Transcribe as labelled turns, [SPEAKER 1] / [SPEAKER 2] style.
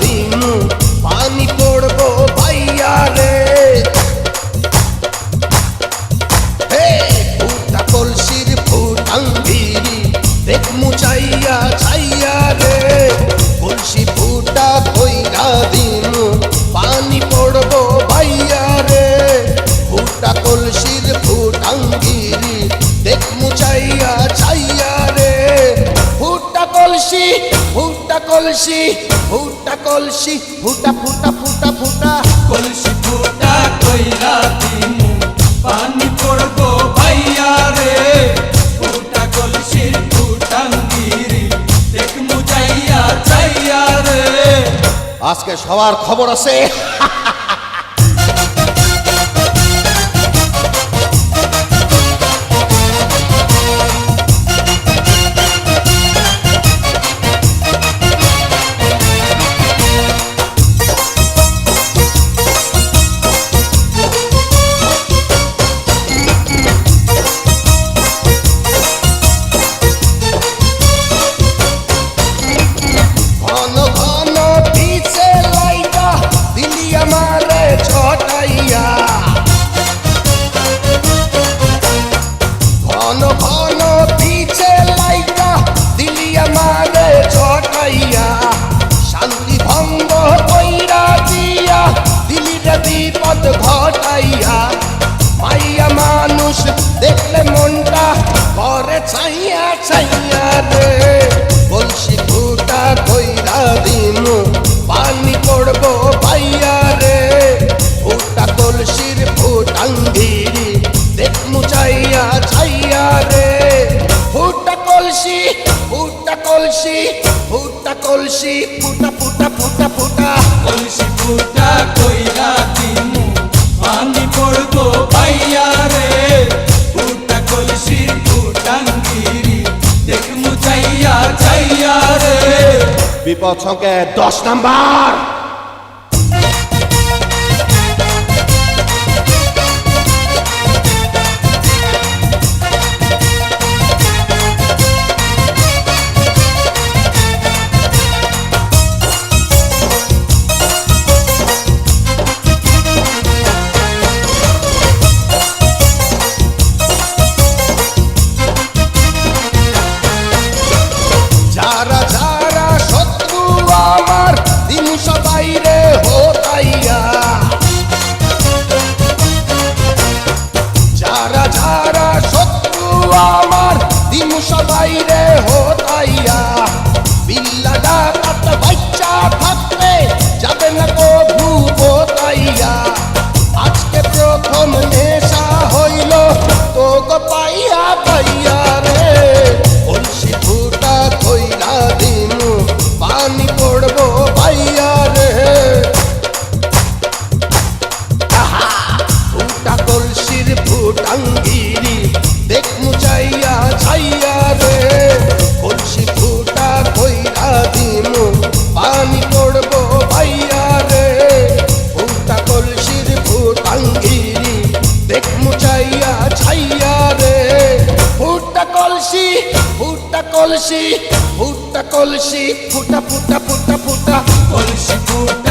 [SPEAKER 1] দিনু পানি পড়বো ভাইয়া রে। হে ফুটা কলসির ফুটাঙ্গিরি দেখমু চাইয়া চাইয়া রে। কলসি ফুটা কইরা দিনু পানি পড়বো ভাইয়া রে। ফুটা কলসির ফুটাঙ্গিরি দেখমু চাইয়া চাইয়া রে। ফুটা কলসি ফুটা কলসি ফুটা কলসি ফুটা ফুটা ফুটা ফুটা
[SPEAKER 2] কলসি ফুটা কইরা দিমু পানি পড়বো ভাইয়া রে। ফুটা কলসির ফুটাঙ্গিরি দেখমু চাইয়া চাইয়া রে।
[SPEAKER 1] আজকে সবার খবর আছে। ঘন ঘন পিছে লাইটা দিলি আমারে ছটাইয়া। ঘন ঘন পিছে লাইটা দিলি আমারে ছটাইয়া। শান্তি ভঙ্গ কইরা দিয়া দিলি রে বিপদ ঘটাইয়া। মাইয়া মানুষ দেখলে মনটা করে ছাইয়া ছাইয়া রে। কলসি ফুটা কইরা দিনু পানি পড়বো ভাইয়া রে। ফুটা কলসির ফুটাঙ্গিরি দেখমু চাইয়া চাইয়া রে। ফুটা কলসি ফুটা কলসি ফুটা কলসি ফুটা ফুটা ফুটা ফুটা
[SPEAKER 2] কলসি ফুটা কইরা দিমু পানি পড়বো ভাইয়া রে। ফুটা কলসির ফুটাঙ্গিরি দেখমু চাইয়া চাইয়া রে।
[SPEAKER 1] বিপদ সংকেত 10 নাম্বার। যারা যারা শত্রু আমার দিন সবাই রে হতাইয়া। যারা যারা শত্রু আমার দিন সবাই রে হতাইয়া। বিল্লা ডাকাত বাচ্চা থাকলে যাবে না কভু বোতাইয়া। আজকে প্রথম নেশা হইল তো গো পাইয়া পাইয়া রে। কলসি ফুটা কইরা দিনু পানি পড়বো ভাইয়া রে। ফুটা কলসির ফুটাঙ্গিরি দেখমু চাইয়া চাইয়া রে। কলসি ফুটা কইরা দিনু পানি পড়বো ভাইয়া রে। ফুটা কলসির ফুটাঙ্গিরি দেখমু চাইয়া চাইয়া রে। ফুটা কলসি ফুটা কলসি ফুটা কলসি ফুটা ফুটা ফুটা ফুটা
[SPEAKER 2] কলসি ফুটা